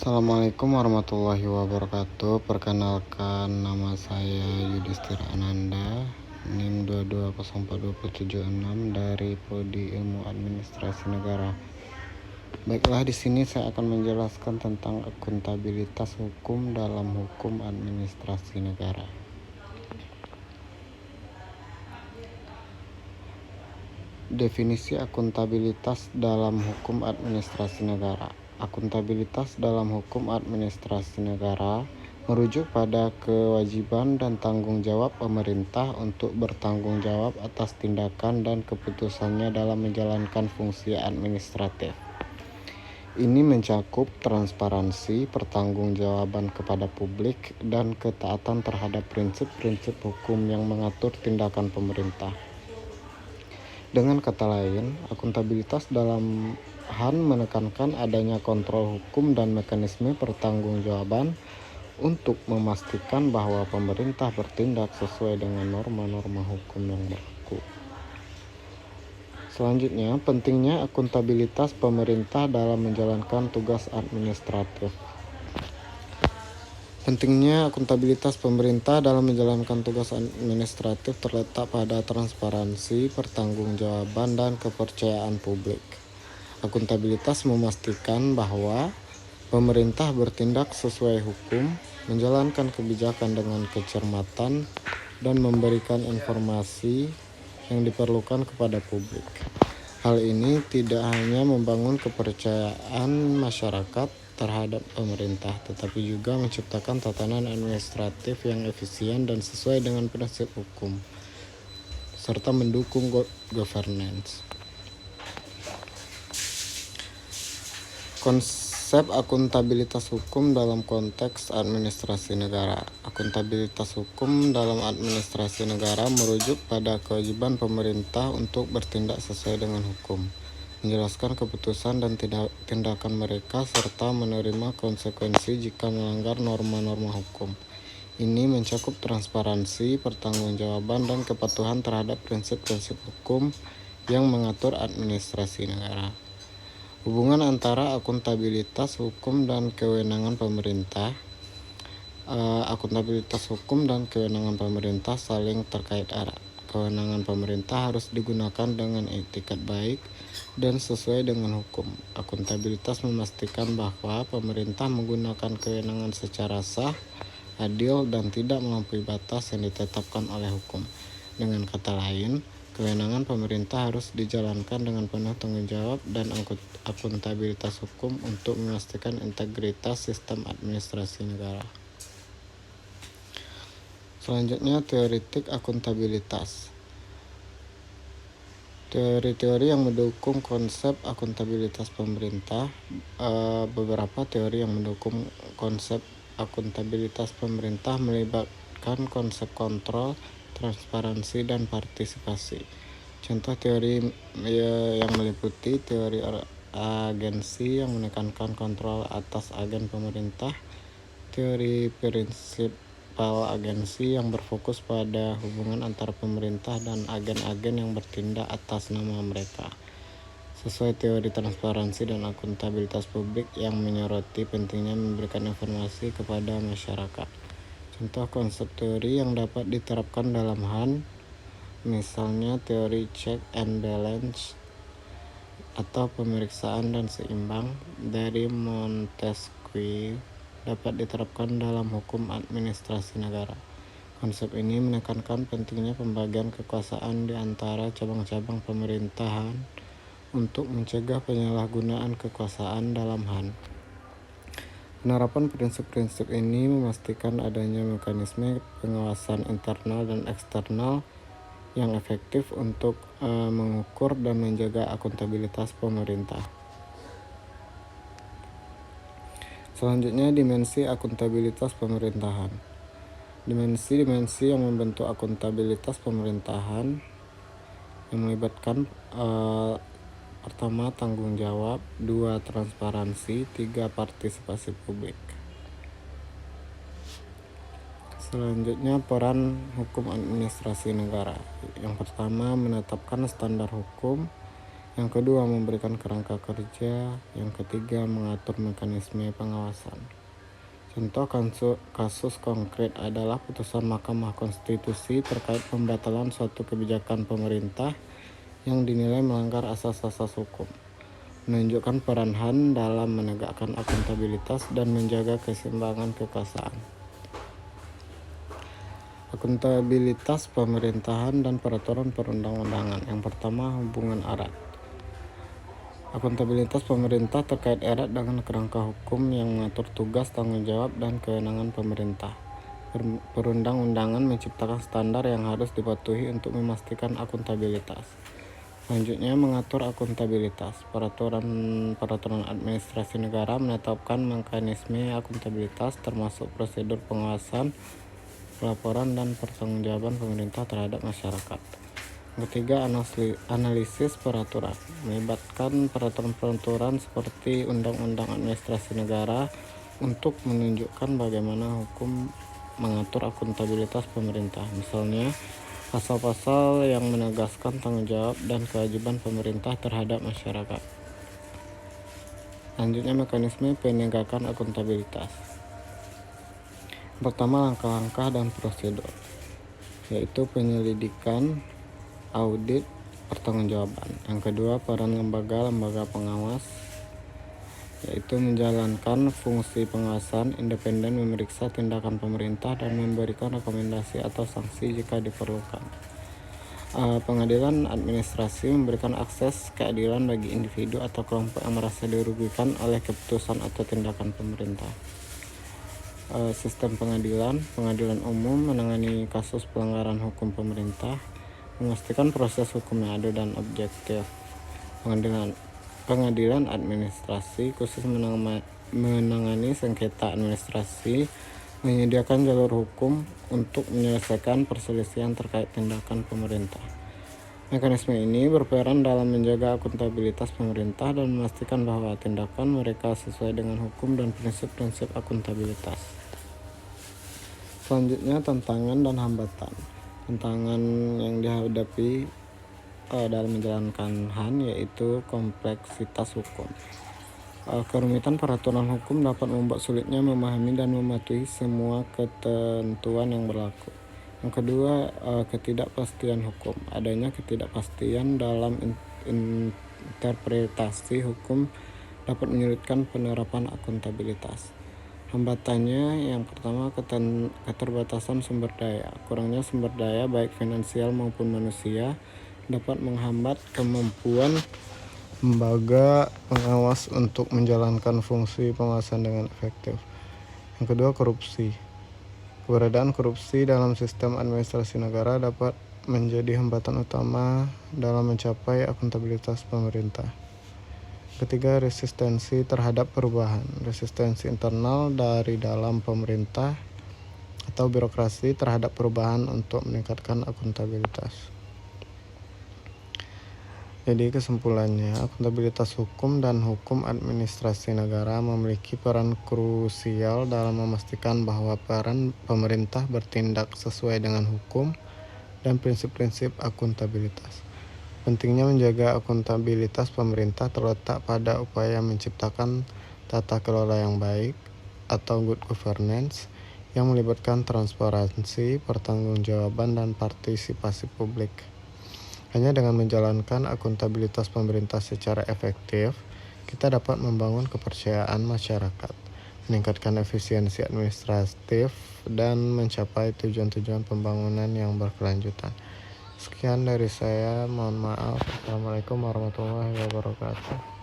Assalamualaikum warahmatullahi wabarakatuh. Perkenalkan, nama saya Yudhistira Ananda, NIM 2204276 dari Prodi Ilmu Administrasi Negara. Baiklah, di sini saya akan menjelaskan tentang akuntabilitas hukum dalam hukum administrasi negara. Definisi akuntabilitas dalam hukum administrasi negara. Akuntabilitas dalam hukum administrasi negara merujuk pada kewajiban dan tanggung jawab pemerintah untuk bertanggung jawab atas tindakan dan keputusannya dalam menjalankan fungsi administratif. Ini mencakup transparansi, pertanggungjawaban kepada publik, dan ketaatan terhadap prinsip-prinsip hukum yang mengatur tindakan pemerintah. Dengan kata lain, akuntabilitas dalam HAN menekankan adanya kontrol hukum dan mekanisme pertanggungjawaban untuk memastikan bahwa pemerintah bertindak sesuai dengan norma-norma hukum yang berlaku. Selanjutnya, pentingnya akuntabilitas pemerintah dalam menjalankan tugas administratif. Pentingnya akuntabilitas pemerintah dalam menjalankan tugas administratif terletak pada transparansi, pertanggungjawaban, dan kepercayaan publik. Akuntabilitas memastikan bahwa pemerintah bertindak sesuai hukum, menjalankan kebijakan dengan kecermatan, dan memberikan informasi yang diperlukan kepada publik. Hal ini tidak hanya membangun kepercayaan masyarakat terhadap pemerintah, tetapi juga menciptakan tatanan administratif yang efisien dan sesuai dengan prinsip hukum, serta mendukung governance. Konsep akuntabilitas hukum dalam konteks administrasi negara. Akuntabilitas hukum dalam administrasi negara merujuk pada kewajiban pemerintah untuk bertindak sesuai dengan hukum, menjelaskan keputusan dan tindakan mereka, serta menerima konsekuensi jika melanggar norma-norma hukum. Ini mencakup transparansi, pertanggungjawaban, dan kepatuhan terhadap prinsip-prinsip hukum yang mengatur administrasi negara. Hubungan antara akuntabilitas hukum dan kewenangan pemerintah. Akuntabilitas hukum dan kewenangan pemerintah saling terkait erat. Kewenangan pemerintah harus digunakan dengan etikat baik dan sesuai dengan hukum. Akuntabilitas memastikan bahwa pemerintah menggunakan kewenangan secara sah, adil, dan tidak melampaui batas yang ditetapkan oleh hukum. Dengan kata lain, kewenangan pemerintah harus dijalankan dengan penuh tanggung jawab dan akuntabilitas hukum untuk memastikan integritas sistem administrasi negara. Selanjutnya, teoretik akuntabilitas. Teori-teori yang mendukung konsep akuntabilitas pemerintah. Beberapa teori yang mendukung konsep akuntabilitas pemerintah melibatkan konsep kontrol, transparansi, dan partisipasi. Contoh teori yang meliputi teori agensi yang menekankan kontrol atas agen pemerintah, teori prinsip agensi yang berfokus pada hubungan antara pemerintah dan agen-agen yang bertindak atas nama mereka, sesuai teori transparansi dan akuntabilitas publik yang menyoroti pentingnya memberikan informasi kepada masyarakat. Contoh konsep teori yang dapat diterapkan dalam HAN, misalnya teori check and balance atau pemeriksaan dan seimbang dari Montesquieu, dapat diterapkan dalam hukum administrasi negara. Konsep ini menekankan pentingnya pembagian kekuasaan di antara cabang-cabang pemerintahan untuk mencegah penyalahgunaan kekuasaan dalam HAN. Penerapan prinsip-prinsip ini memastikan adanya mekanisme pengawasan internal dan eksternal yang efektif untuk mengukur dan menjaga akuntabilitas pemerintah. Selanjutnya, dimensi akuntabilitas pemerintahan. Dimensi-dimensi yang membentuk akuntabilitas pemerintahan yang melibatkan pertama, tanggung jawab, 2, transparansi, 3, partisipasi publik. Selanjutnya, peran hukum administrasi negara. Yang pertama, menetapkan standar hukum. Yang kedua, memberikan kerangka kerja. Yang ketiga, mengatur mekanisme pengawasan. Contoh kasus konkret adalah putusan Mahkamah Konstitusi terkait pembatalan suatu kebijakan pemerintah yang dinilai melanggar asas-asas hukum, menunjukkan peran HAN dalam menegakkan akuntabilitas dan menjaga keseimbangan kekuasaan. Akuntabilitas pemerintahan dan peraturan perundang-undangan. Yang pertama, hubungan erat. Akuntabilitas pemerintah terkait erat dengan kerangka hukum yang mengatur tugas, tanggung jawab, dan kewenangan pemerintah. Perundang-undangan menciptakan standar yang harus dipatuhi untuk memastikan akuntabilitas. Selanjutnya, mengatur akuntabilitas. Peraturan administrasi negara menetapkan mekanisme akuntabilitas termasuk prosedur pengawasan, pelaporan, dan pertanggungjawaban pemerintah terhadap masyarakat. Ketiga, analisis peraturan. Melibatkan peraturan-peraturan seperti Undang-Undang Administrasi Negara untuk menunjukkan bagaimana hukum mengatur akuntabilitas pemerintah. Misalnya, pasal-pasal yang menegaskan tanggung jawab dan kewajiban pemerintah terhadap masyarakat. Selanjutnya, mekanisme penegakan akuntabilitas. Pertama, langkah-langkah dan prosedur, yaitu penyelidikan, audit, pertanggungjawaban. Yang kedua, peran lembaga-lembaga pengawas, yaitu menjalankan fungsi pengawasan independen, memeriksa tindakan pemerintah, dan memberikan rekomendasi atau sanksi jika diperlukan. Pengadilan administrasi memberikan akses keadilan bagi individu atau kelompok yang merasa dirugikan oleh keputusan atau tindakan pemerintah. Sistem pengadilan umum menangani kasus pelanggaran hukum pemerintah, memastikan proses hukum yang adil dan objektif. Pengadilan administrasi khusus menangani sengketa administrasi, menyediakan jalur hukum untuk menyelesaikan perselisihan terkait tindakan pemerintah. Mekanisme ini berperan dalam menjaga akuntabilitas pemerintah dan memastikan bahwa tindakan mereka sesuai dengan hukum dan prinsip-prinsip akuntabilitas. Selanjutnya, tantangan dan hambatan. Tantangan yang dihadapi dalam menjalankan HAN yaitu kompleksitas hukum. Kerumitan peraturan hukum dapat membuat sulitnya memahami dan mematuhi semua ketentuan yang berlaku. Yang kedua, ketidakpastian hukum. Adanya ketidakpastian dalam interpretasi hukum dapat menyulitkan penerapan akuntabilitas. Hambatannya yang pertama, keterbatasan sumber daya. Kurangnya sumber daya baik finansial maupun manusia dapat menghambat kemampuan lembaga pengawas untuk menjalankan fungsi pengawasan dengan efektif. Yang kedua, korupsi. Keberadaan korupsi dalam sistem administrasi negara dapat menjadi hambatan utama dalam mencapai akuntabilitas pemerintah. Ketiga, resistensi terhadap perubahan. Resistensi internal dari dalam pemerintah atau birokrasi terhadap perubahan untuk meningkatkan akuntabilitas. Jadi kesimpulannya, akuntabilitas hukum dan hukum administrasi negara memiliki peran krusial dalam memastikan bahwa peran pemerintah bertindak sesuai dengan hukum dan prinsip-prinsip akuntabilitas. Pentingnya menjaga akuntabilitas pemerintah terletak pada upaya menciptakan tata kelola yang baik atau good governance yang melibatkan transparansi, pertanggungjawaban, dan partisipasi publik. Hanya dengan menjalankan akuntabilitas pemerintah secara efektif, kita dapat membangun kepercayaan masyarakat, meningkatkan efisiensi administratif, dan mencapai tujuan-tujuan pembangunan yang berkelanjutan. Sekian dari saya, mohon maaf. Assalamualaikum warahmatullahi wabarakatuh.